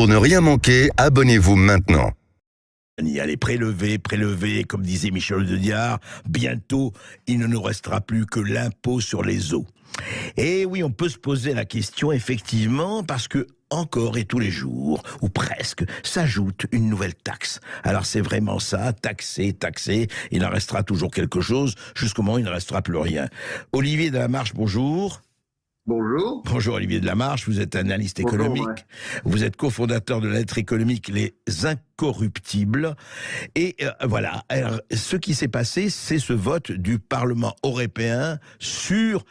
Pour ne rien manquer, abonnez-vous maintenant. Allez, prélever, comme disait Michel Audiard, bientôt il ne nous restera plus que l'impôt sur les eaux. Et oui, on peut se poser la question effectivement parce que encore et tous les jours, ou presque, s'ajoute une nouvelle taxe. Alors c'est vraiment ça, taxer, il en restera toujours quelque chose, jusqu'au moment où il ne restera plus rien. Olivier Delamarche, bonjour. Bonjour. Bonjour Olivier Delamarche, vous êtes analyste Bonjour, économique, ouais. vous êtes cofondateur de la lettre économique Les Incorruptibles. Et voilà, alors, ce qui s'est passé, c'est ce vote du Parlement européen sur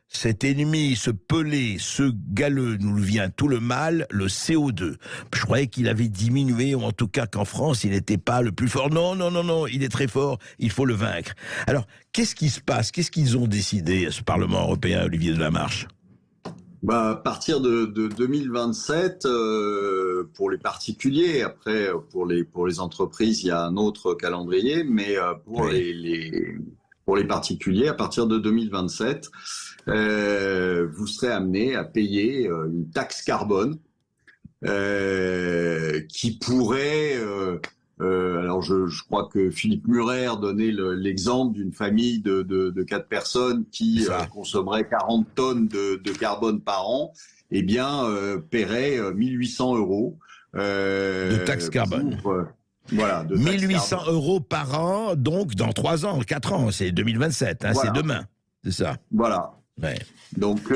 cet ennemi, ce pelé, ce galeux, nous vient tout le mal, le CO2. Je croyais qu'il avait diminué, ou en tout cas qu'en France, il n'était pas le plus fort. Non, il est très fort, il faut le vaincre. Alors, qu'est-ce qui se passe? Qu'est-ce qu'ils ont décidé, ce Parlement européen, Olivier Delamarche? À partir de 2027, pour les particuliers, après pour les entreprises, il y a un autre calendrier, mais pour les particuliers, à partir de 2027, vous serez amené à payer une taxe carbone qui pourrait alors je crois que Philippe Murer donnait l'exemple d'une famille de 4 personnes qui consommerait 40 tonnes de carbone par an, eh bien paierait 1800 euros de taxe carbone. Voilà, de 1800 euros par an, donc dans 3 ans, 4 ans, c'est 2027, hein, voilà. C'est demain, c'est ça. Voilà. Ouais. Donc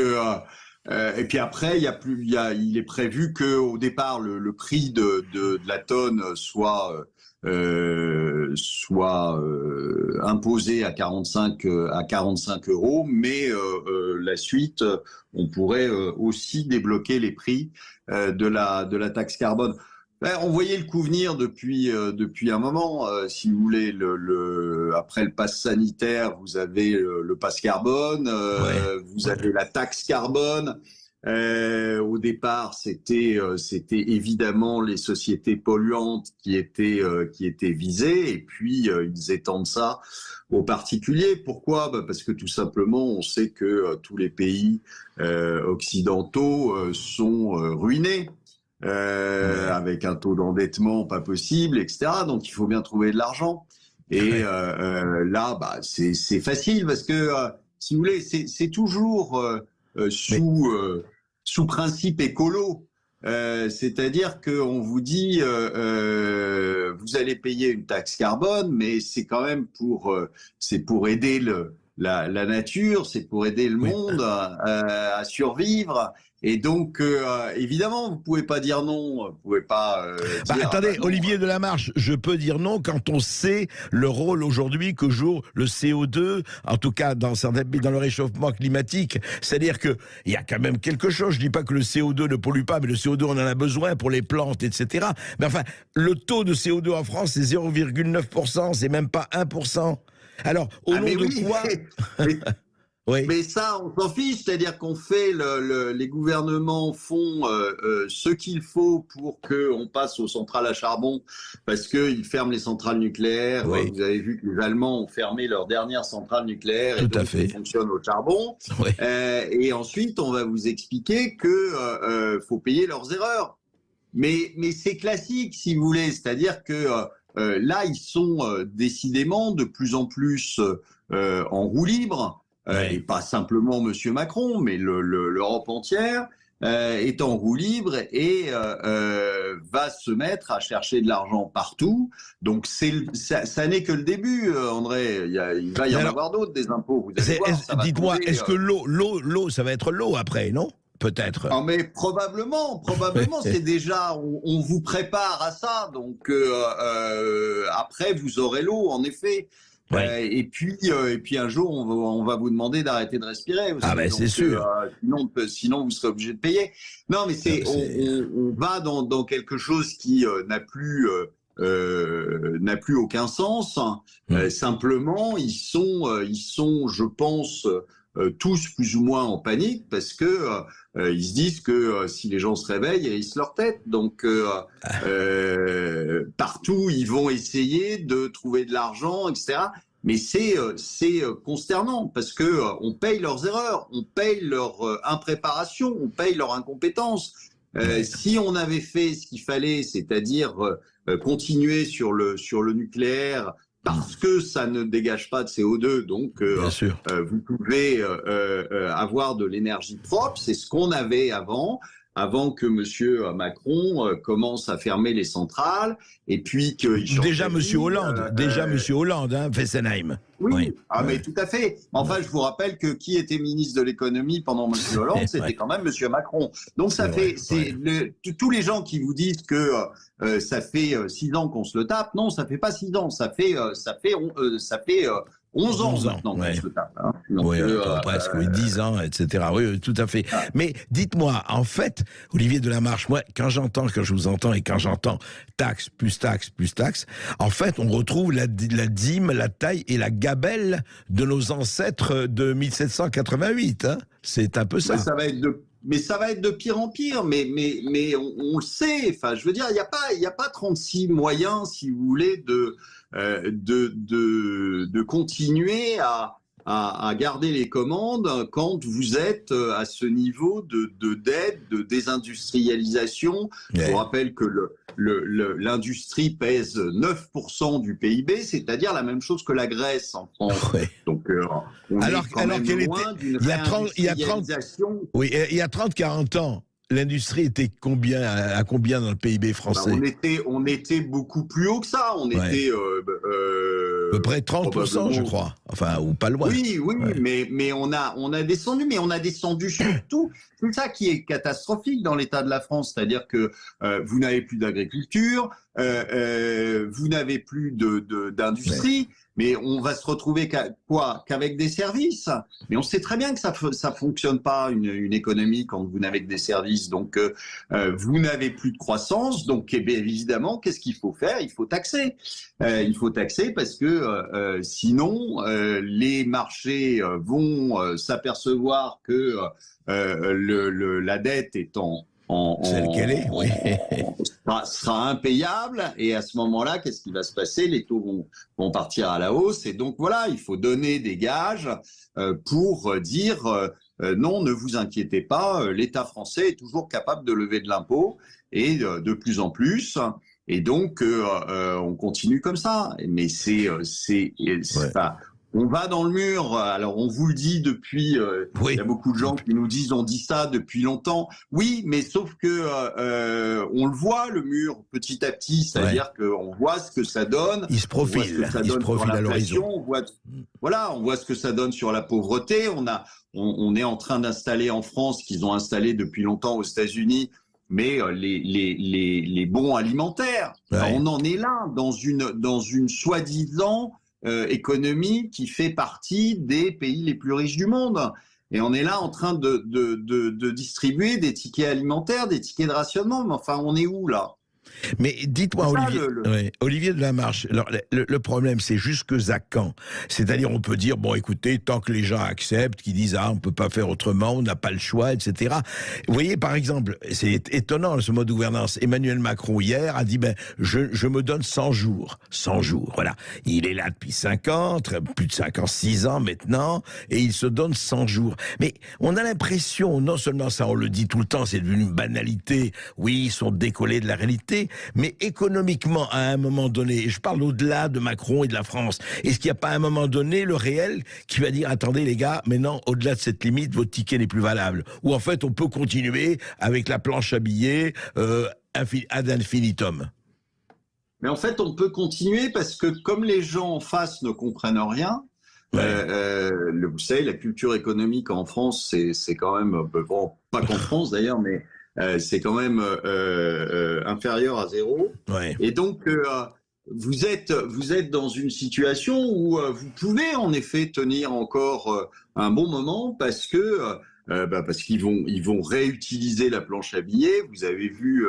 et puis après, il est prévu que au départ le prix de la tonne soit imposé à 45 euros, mais la suite, on pourrait aussi débloquer les prix de la taxe carbone. On voyait le coup venir depuis un moment. Si vous voulez, après le pass sanitaire, vous avez le pass carbone, vous avez la taxe carbone. Au départ, c'était évidemment les sociétés polluantes qui étaient visées, et puis ils étendent ça aux particuliers. Pourquoi? Parce que tout simplement, on sait que tous les pays occidentaux sont ruinés. Avec un taux d'endettement pas possible, etc. Donc il faut bien trouver de l'argent. Et là, c'est facile parce que si vous voulez, c'est toujours sous principe écolo. C'est-à-dire qu'on vous dit vous allez payer une taxe carbone, mais c'est quand même c'est pour aider la nature, c'est pour aider le monde à survivre. Et donc, évidemment, vous pouvez pas dire non, vous pouvez pas dire... Attendez, non, Olivier Delamarche, je peux dire non quand on sait le rôle aujourd'hui que joue le CO2, en tout cas dans le réchauffement climatique. C'est-à-dire qu'il y a quand même quelque chose. Je dis pas que le CO2 ne pollue pas, mais le CO2, on en a besoin pour les plantes, etc. Mais enfin, le taux de CO2 en France, c'est 0,9%, c'est même pas 1%. Alors, au nom de quoi... Oui. Mais ça, on s'en fiche, c'est-à-dire qu'on fait, les gouvernements font ce qu'il faut pour qu'on passe aux centrales à charbon, parce qu'ils ferment les centrales nucléaires. Oui. Vous avez vu que les Allemands ont fermé leur dernière centrale nucléaire, tout et donc à fait. ils fonctionnent au charbon. Oui. Et ensuite, on va vous expliquer que faut payer leurs erreurs. Mais c'est classique, si vous voulez, c'est-à-dire que là, ils sont décidément de plus en plus en roue libre. Et pas simplement Monsieur Macron, mais l'Europe entière est en roue libre et va se mettre à chercher de l'argent partout. Donc ça n'est que le début, André. Il va y en avoir d'autres, des impôts. Dites-moi, est-ce que l'eau, ça va être l'eau après, non? Peut-être. Non, mais probablement, c'est déjà, on vous prépare à ça. Donc après, vous aurez l'eau, en effet. Oui. Et puis un jour, on va vous demander d'arrêter de respirer. C'est sûr. Sinon, vous serez obligé de payer. Non, mais on va dans quelque chose qui n'a plus aucun sens. Simplement, ils sont, je pense, tous plus ou moins en panique parce que ils se disent que si les gens se réveillent, ils risquent leur tête. Donc partout, ils vont essayer de trouver de l'argent, etc. Mais c'est consternant parce que on paye leurs erreurs, on paye leur impréparation, on paye leur incompétence. Si on avait fait ce qu'il fallait, c'est-à-dire continuer sur le nucléaire, parce que ça ne dégage pas de CO2, donc Bien sûr. vous pouvez avoir de l'énergie propre. C'est ce qu'on avait avant que Monsieur Macron commence à fermer les centrales, et puis qu'il change Déjà d'avis, Monsieur Hollande, Monsieur Hollande, hein, Fessenheim. oui, Oui. mais tout à fait. Enfin, je vous rappelle que qui était ministre de l'économie pendant Monsieur Hollande, c'était quand même Monsieur Macron. Donc ça fait, tous les gens qui vous disent que ça fait 6 ans qu'on se le tape, non, ça fait pas 6 ans, ça fait 11 ans maintenant qu'on se le tape. Hein. Donc, oui, presque, 10 ans, etc. Oui, tout à fait. Mais dites-moi, en fait, Olivier Delamarche, moi, quand je vous entends et quand j'entends taxe, plus taxe, plus taxe, en fait, on retrouve la dîme, la taille et la gabelle de nos ancêtres de 1788. Hein. C'est un peu ça. Mais ça va être de pire en pire, mais on le sait. Enfin, je veux dire, il y a pas 36 moyens, si vous voulez, de continuer à garder les commandes quand vous êtes à ce niveau de dette, de désindustrialisation. Je vous rappelle que l'industrie pèse 9% du PIB, c'est-à-dire la même chose que la Grèce en France. Donc, on est quand même loin d'une réindustrialisation. Oui, il y a 30-40 ans, l'industrie était à combien dans le PIB français? On était beaucoup plus haut que ça. On était à peu près 30%, je crois. Enfin, ou pas loin. Oui, mais on a descendu, mais on a descendu surtout. C'est ça qui est catastrophique dans l'état de la France, c'est-à-dire que vous n'avez plus d'agriculture, vous n'avez plus d'industrie. Mais on va se retrouver qu'avec des services. Mais on sait très bien que ça fonctionne pas une économie quand vous n'avez que des services. Donc vous n'avez plus de croissance. Donc évidemment, qu'est-ce qu'il faut faire? Il faut taxer. Il faut taxer parce que sinon les marchés vont s'apercevoir que la dette est celle qu'elle est, oui. sera impayable, et à ce moment-là, qu'est-ce qui va se passer? Les taux vont partir à la hausse, et donc voilà, il faut donner des gages pour dire non, ne vous inquiétez pas, l'État français est toujours capable de lever de l'impôt, et de plus en plus, et donc on continue comme ça. Mais on va dans le mur. Alors on vous le dit depuis. Il y a beaucoup de gens qui nous disent on dit ça depuis longtemps. Oui, mais sauf que on le voit, le mur, petit à petit. C'est-à-dire qu'on voit ce que ça donne. Il se profile. Il se profile à l'horizon. On voit ce que ça donne sur la pauvreté. On est en train d'installer en France, qu'ils ont installé depuis longtemps aux États-Unis, mais les bons alimentaires. Alors, on en est là dans une soi-disant économie qui fait partie des pays les plus riches du monde. Et on est là en train de distribuer des tickets alimentaires, des tickets de rationnement. Mais enfin, on est où là? Mais dites-moi, Olivier Delamarche, alors, le problème, c'est jusque à quand? C'est-à-dire, on peut dire, bon, écoutez, tant que les gens acceptent, qu'ils disent, on peut pas faire autrement, on n'a pas le choix, etc. Vous voyez, par exemple, c'est étonnant, ce mode de gouvernance. Emmanuel Macron, hier, a dit, je me donne 100 jours. 100 jours, voilà. Il est là depuis 5 ans, plus de 5 ans, 6 ans maintenant, et il se donne 100 jours. Mais on a l'impression, non seulement ça, on le dit tout le temps, c'est devenu une banalité, oui, ils sont décollés de la réalité, mais économiquement, à un moment donné, et je parle au-delà de Macron et de la France, est-ce qu'il n'y a pas à un moment donné le réel qui va dire, attendez les gars, maintenant, au-delà de cette limite, votre ticket n'est plus valable? Ou en fait, on peut continuer avec la planche à billets ad infinitum? Mais en fait, on peut continuer parce que comme les gens en face ne comprennent rien, vous savez, la culture économique en France, c'est quand même, bon, pas qu'en France d'ailleurs, mais c'est quand même inférieur à 0. Et donc, vous êtes dans une situation où vous pouvez en effet tenir encore un bon moment parce qu'ils vont réutiliser la planche à billets. Vous avez vu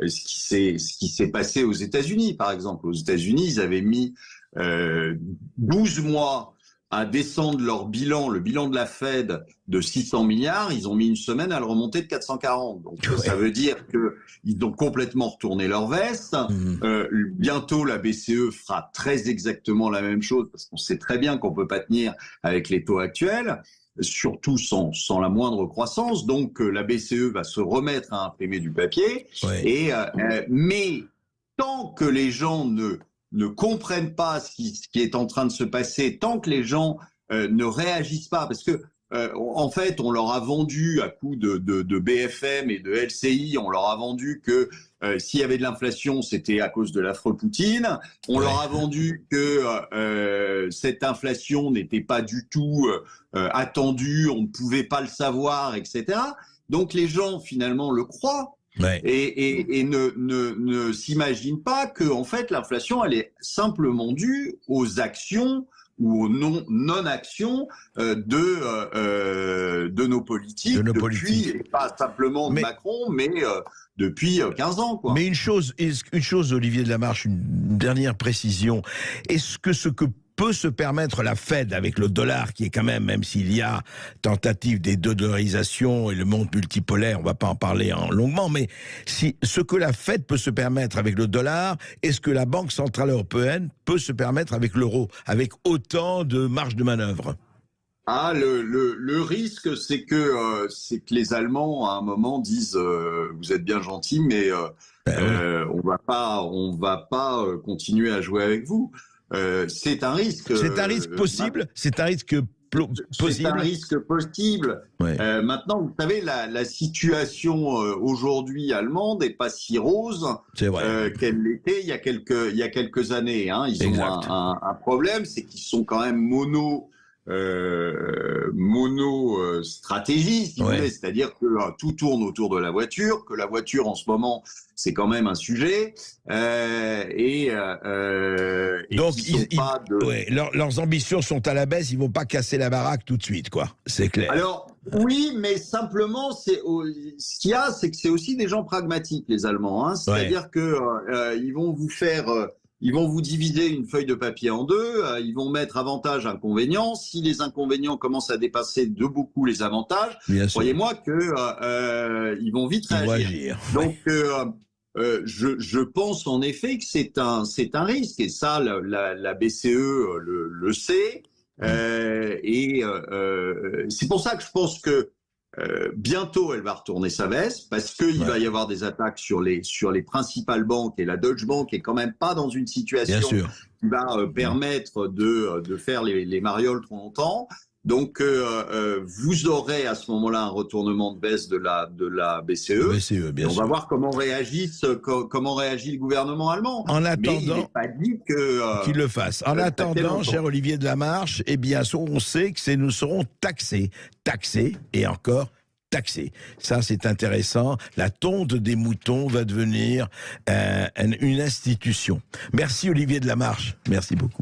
ce qui s'est passé aux États-Unis, par exemple. Aux États-Unis, ils avaient mis 12 mois à descendre leur bilan, le bilan de la Fed, de 600 milliards, ils ont mis une semaine à le remonter de 440. Donc ça veut dire qu'ils ont complètement retourné leur veste. Bientôt, la BCE fera très exactement la même chose, parce qu'on sait très bien qu'on peut pas tenir avec les taux actuels. surtout sans la moindre croissance. Donc la BCE va se remettre à imprimer du papier. Ouais. Mais tant que les gens ne comprennent pas ce qui est en train de se passer, tant que les gens ne réagissent pas, parce que en fait, on leur a vendu à coup de BFM et de LCI, on leur a vendu que s'il y avait de l'inflation, c'était à cause de l'affreux Poutine. On leur a vendu que cette inflation n'était pas du tout attendue, on ne pouvait pas le savoir, etc. Donc les gens finalement le croient. Ouais. Et ne s'imaginent pas que en fait l'inflation elle est simplement due aux actions ou aux non-actions de nos politiques depuis, et pas simplement de Macron, mais depuis 15 ans. Quoi. Mais une chose, Olivier de Lamarche, une dernière précision. Est-ce que ce que peut se permettre la Fed avec le dollar, qui est quand même s'il y a tentative des de-dollarisations et le monde multipolaire, on va pas en parler longuement, mais ce que la Fed peut se permettre avec le dollar, est-ce que la Banque Centrale Européenne peut se permettre avec l'euro, avec autant de marge de manœuvre? Ah, le risque, c'est que les Allemands, à un moment, disent vous êtes bien gentils, mais on va pas continuer à jouer avec vous. C'est un risque. C'est un risque possible. C'est un risque possible. C'est un risque possible. Ouais. Maintenant, vous savez, la situation aujourd'hui allemande n'est pas si rose qu'elle l'était il y a quelques années. Hein. Ils ont un problème, c'est qu'ils sont quand même mono stratégie, si vous voulez, c'est-à-dire que tout tourne autour de la voiture, que la voiture en ce moment c'est quand même un sujet, donc leurs ambitions sont à la baisse, ils vont pas casser la baraque tout de suite, quoi. C'est clair. Alors oui, mais simplement ce qu'il y a, c'est que c'est aussi des gens pragmatiques, les Allemands, hein, c'est-à-dire que ils vont vous faire ils vont vous diviser une feuille de papier en deux, ils vont mettre avantages, inconvénients. Si les inconvénients commencent à dépasser de beaucoup les avantages, croyez-moi que ils vont vite réagir. Donc, je pense en effet que c'est un risque, et ça, la BCE le sait. C'est pour ça que je pense que bientôt, elle va retourner sa veste parce qu'il va y avoir des attaques sur les principales banques, et la Deutsche Bank est quand même pas dans une situation qui va permettre de faire les marioles trop longtemps. Donc, vous aurez à ce moment-là un retournement de baisse de la BCE. Bien on va voir comment réagit le gouvernement allemand. En attendant, mais il n'est pas dit qu'il le fasse. En attendant, cher Olivier de Lamarche, eh bien, on sait que nous serons taxés et encore taxés. Ça, c'est intéressant. La tonte des moutons va devenir une institution. Merci Olivier de Lamarche. Merci beaucoup.